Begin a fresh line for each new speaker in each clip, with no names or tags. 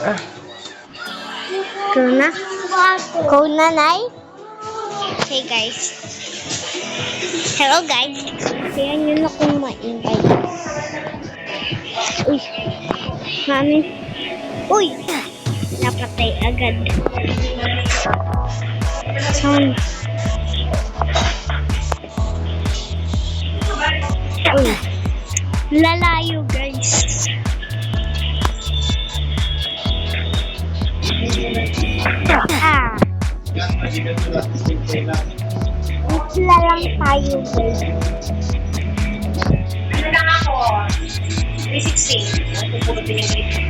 Ikaw na? Ikaw na, Nay? Okay, guys. Hello, guys. Kaya nyo na kung maingay. Uy. Mami. Uy. Napatay agad. Sound. Uy. Lalayo, guys. Isla lang tayo, guys.
Ano lang ako? 360. Pupunutin yung 360.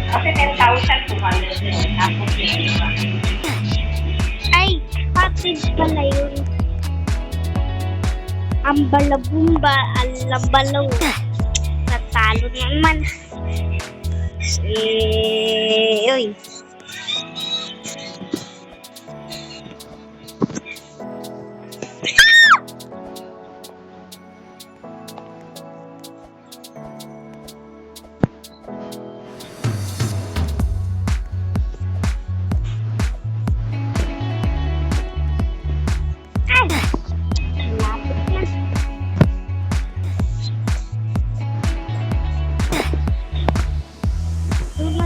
Kasi 10,000 pumalit mo. Tapos yun.
Ay, kapit pala yun. Ang balabumba, ang labalaw. Natalo naman. Uy.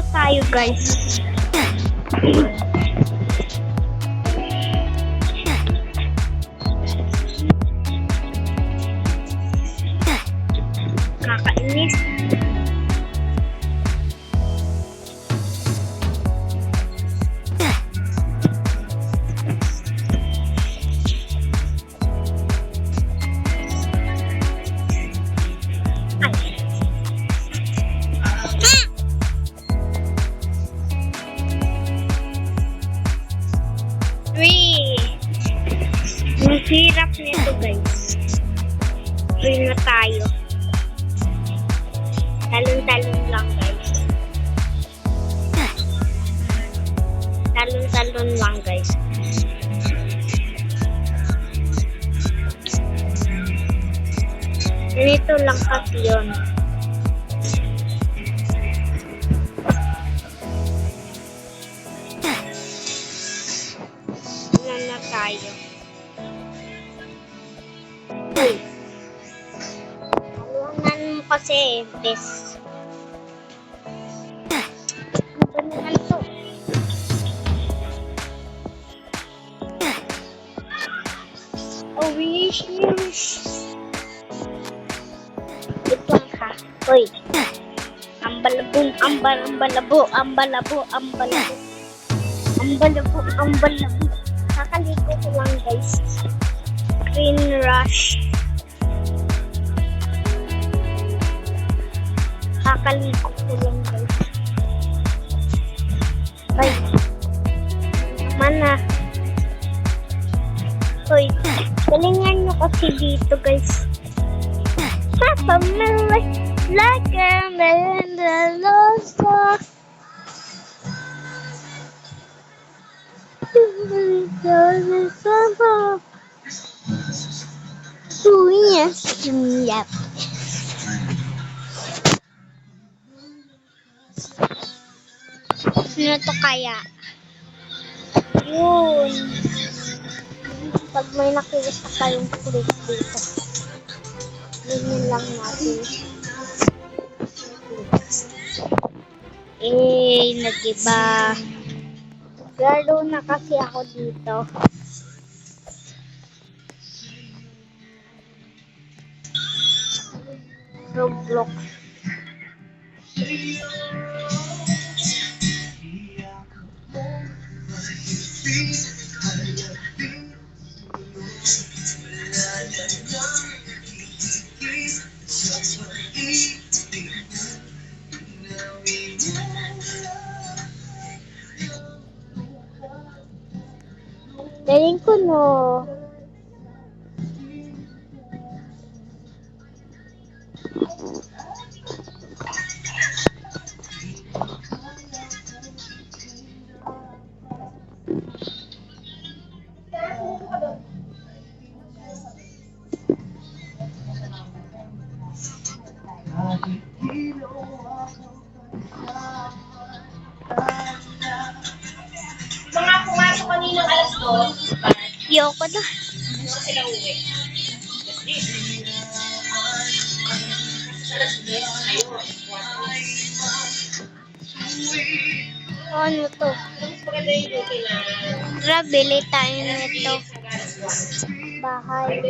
Tayo, guys. Kakainis. Ang hirap nito, guys. Uy na tayo. Talon-talon lang, guys. Talon-talon lang, guys. Ganito lang kasi yun. Ilan na tayo? Uy. Talunan mo kasi, bes. Ano ba naman to? Oh, wish. Ito ha. Uy. Ambalabo. Kakaligo ko lang, guys. Green rush. Kakaligo ko lang, guys. Ay. Naman na. Uy. Galingan nyo kasi dito, guys. Papa, like a melendalosa. Yep. Ano to kaya? Yun. Pag may nakikita kayong click dito, yun lang natin. Nag-iba. Lalo na kasi ako dito. Roblox. Galing ko, no?
Mga pumasok kaninang alas 2,
Yoko na.
ano sila uwi? Alas 10, ayun.
Ano to?
Mas maganda yung duty na
Tara, bili tayo nito.
alas 2.
Bahay.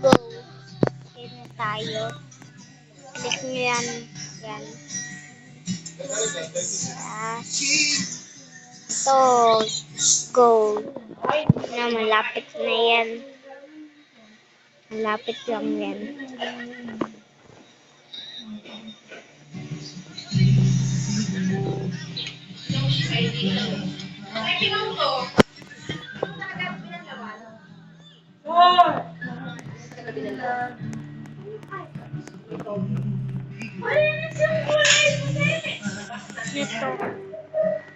Go. Sino tayo? Click nyo yan. Yan. Ito. Go. Na, malapit na yan. Malapit lang yan. Ito.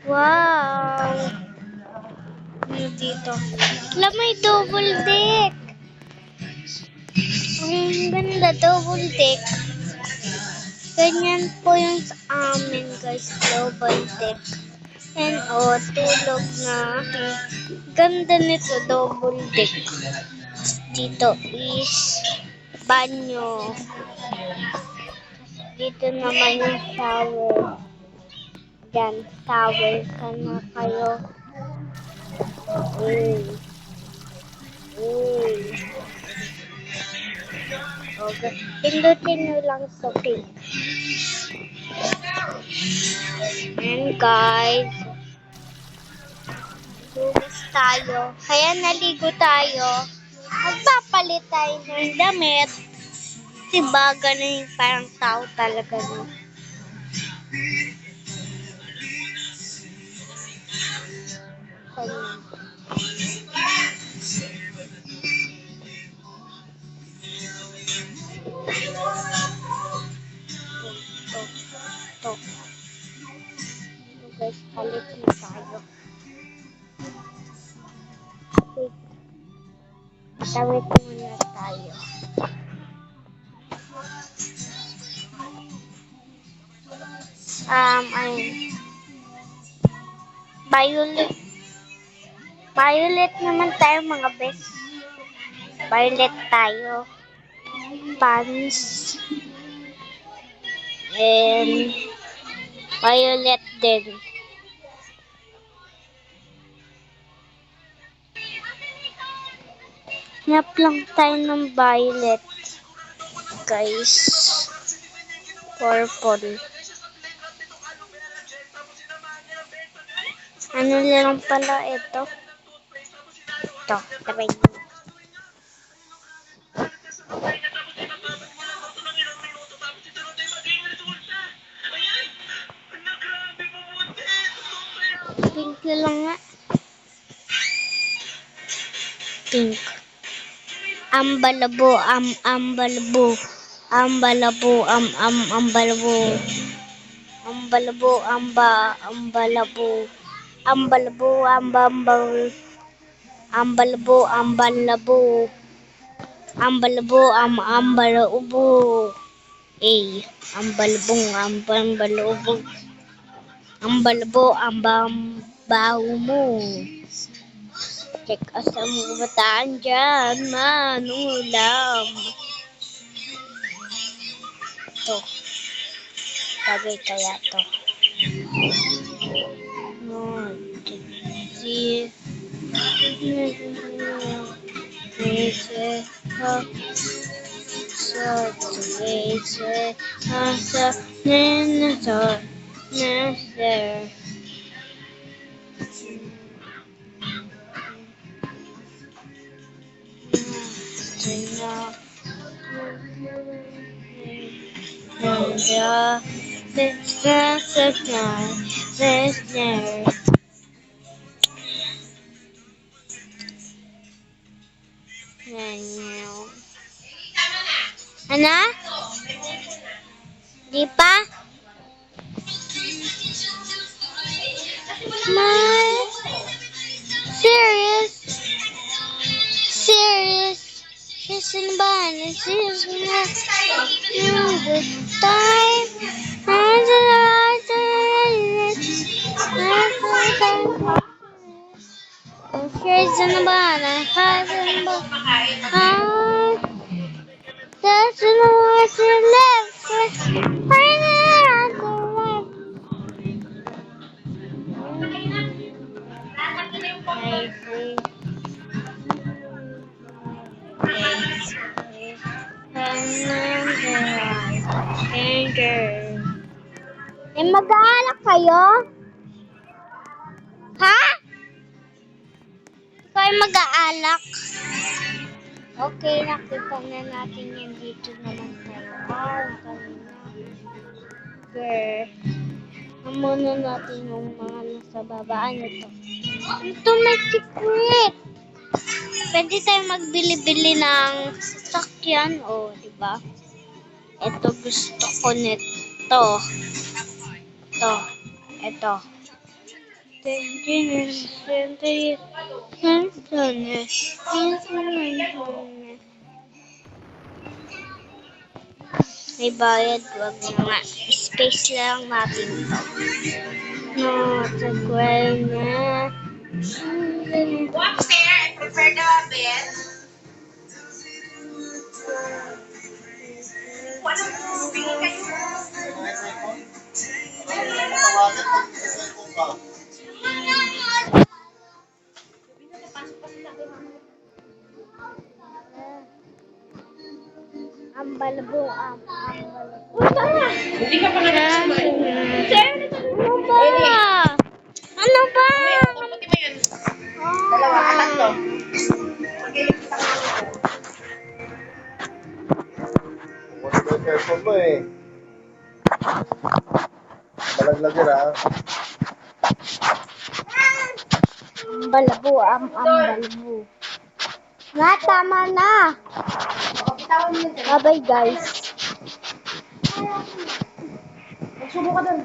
Wow. Ano dito? Wala, may double deck. Ang ganda, double deck. Ganyan po yung sa amin, guys. Double deck. And tulog na. Ganda nito, double deck. Dito is banyo. Dito naman yung shower. Yan, shower ka na kayo. Okay. Pindutin nyo lang sa pink. And guys, lumis tayo. Kaya naligo tayo. Magpapalit tayo ng damit. Diba, ganun yung parang tao talaga. No? Ito. Guys, palit na tayo. Wait. Tawid muna tayo. Ayun. Violet naman tayo, mga best. Violet tayo. Pants. And violet din. Hanap lang tayo ng violet. Guys. Purple. Ano lang pala ito? Ito. Tabay nyo. Pink na lang nga. Pink. Ambalabo, ambalabo. Ambalabo, ambalabo. Ambalabo, ambalabo. Ambalabo, ambalabo. Ambalabo, ambalabo. Ambalabo, ambalabo. Ambalabong, ambalabo. Ambalabo, ambambaw mo. Check us ang mga bataan dyan, manulam. Ito. Bagay kaya to. Ano? Di pa? Serious? Sinbad, this is not the time. And the light here's in the banner, has in the heart. There's no what's left. Right now, the left. I see. Eh, mag-aalak kayo? Ha? Ikaw ay mag-aalak? Okay, nakita na natin yan dito naman tayo. Kanina. Girl. Muna natin yung mga nasa baba. Ano to? Ito may secret. Pwede tayo magbili-bili ng sasakyan. O, diba? Ito gusto ko nito. Ito. May bayad, wag na nga. Space lang natin ito. No, tagal na.
Go upstairs and prepare the bed. Walang moving kayo.
Ambalbo. Uy, tara!
Hindi ka pa nag-explain.
Ano ba? Ano ba?
Pati mo yun. Dalawa, tatlo.
Wala na yung mo eh. Malaglag yun ah.
Ambalbo. Nga, tama na. Bye-bye, guys.
Magsubo ka dun.